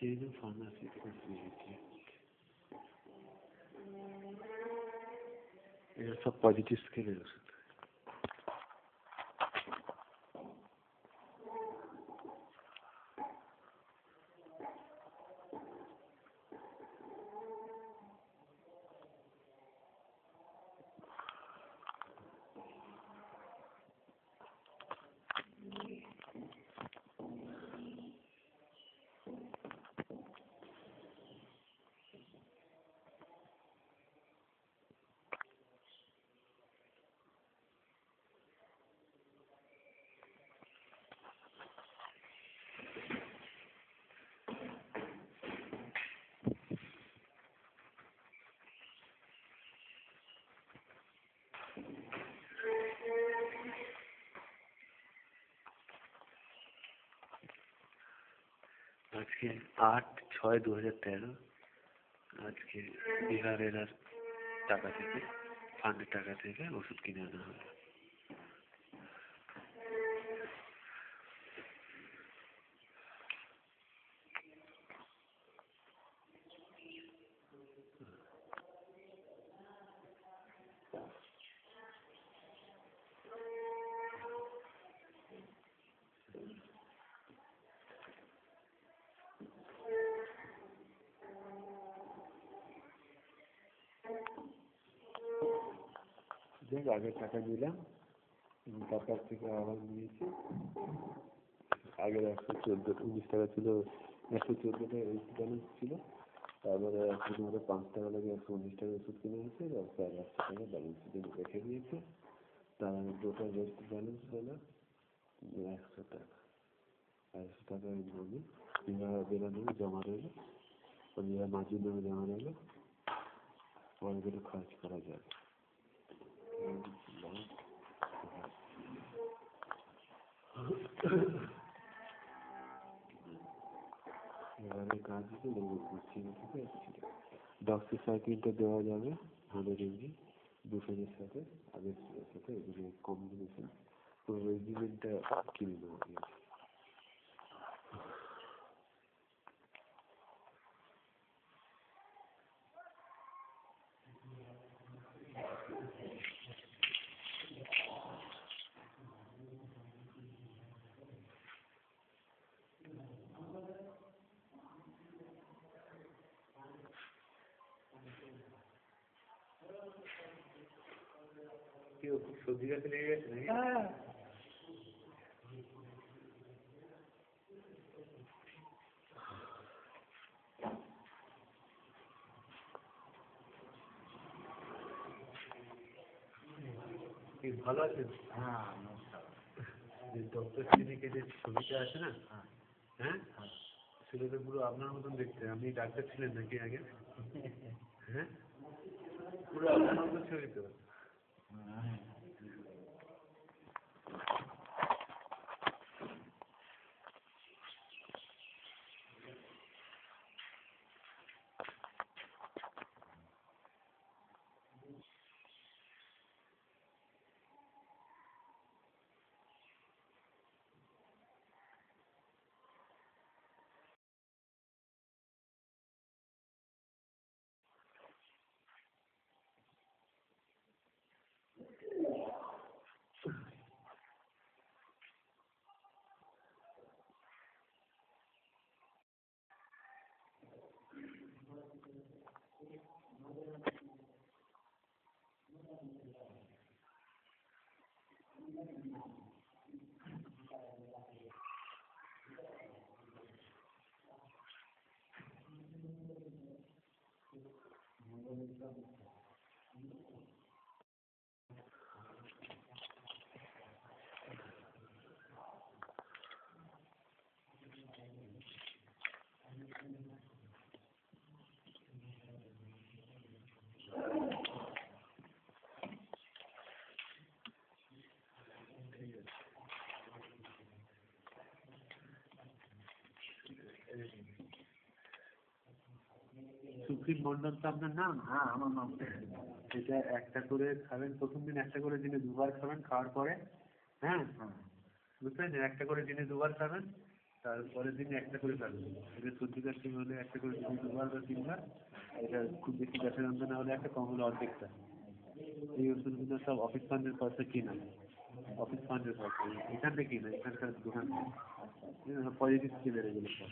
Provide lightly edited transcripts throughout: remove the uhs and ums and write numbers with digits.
Chain of pharmaceutical, এগুলো সব positive স্কেলের ওষুধ। আজকে 8/6/2013 আজকে বিহারের টাকা থেকে, ফান্ডের টাকা থেকে ওষুধ কিনে আনা হলো। দেখ, আগের টাকা দিলাম, তার কাছ থেকে আবার নিয়েছি। আগের 119 টাকা ছিল, 114 টাকা ব্যালেন্স ছিল। তারপরে এখন 5 টাকা লাগে 119 টাকা ওষুধ কিনে নিয়েছে, 100 টাকা ব্যালেন্স রেখে দিয়েছে। তার টোটাল রেস্ট ব্যালেন্স হলো 100 টাকা। 100 টাকা বেরোনো জমা রইলো, মাঝির নামে জমা রইলো, পরে খরচ করা যাবে। এবারে কাজ হচ্ছে ডক্সিসাইক্লিনটা দেওয়া যাবে 100 mg বুফেনের সাথে, আগের সাথে এগুলো কম্বিনেশন পুরো রেজিমেন্টটা কিনে নেওয়া হয়েছে। সবজি গাছে লেগে গেছে নাকি? ভালো আছেন? হ্যাঁ, ডক্টর ক্লিনিকে যে ছবিটা আছে না, হ্যাঁ, সেটা তো পুরো আপনার মতন দেখতে। আপনি ডাক্তার ছিলেন নাকি আগে? হ্যাঁ, পুরো আপনার মতন ছবি তো। সুপ্রিম মন্ডল তো আপনার নাম? হ্যাঁ, আমার নাম। এটা একটা করে খাবেন, প্রথম দিন একটা করে দিনে 2 বার খাবেন, খাওয়ার পরে, হ্যাঁ, বুঝতে পেরেছেন? একটা করে দিনে 2 বার খাবেন, তারপরের দিনে একটা করে খাবে। এটা সর্দি কাশি হলে একটা করে 2বার বা 3বার। এটা খুব বেশি ব্যথা যন্ত্রণা হলে একটা, কম হলে অর্ধেকটা। এই ওষুধগুলো সব অফিস ফান্ডের পয়সা কিনা, অফিস ফান্ডের পয়সা, এখান থেকে কিনা, এখানকার দোকান থেকে পজিটিভ সেলের এগুলো সব।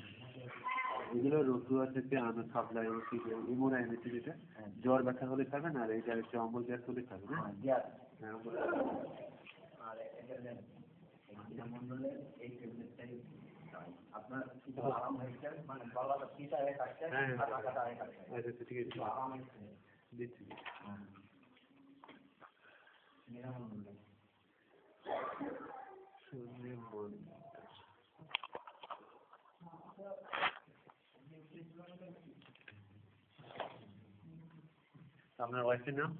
এগুলো রসুয়া থেকে আনা সাপ্লাই ওষুধ, এমোরা এনেছে যেটা জ্বর ব্যথা হলে খাবেন, আর এইটা হচ্ছে অম্বল গ্যাস হলে খাবেন। হ্যাঁ, আপনার আরাম হয়েছে মানে গলাটা পিঠা হয়ে থাকছে, আচ্ছা ঠিক আছে দিচ্ছি। আপনার ওয়াইফের নাম?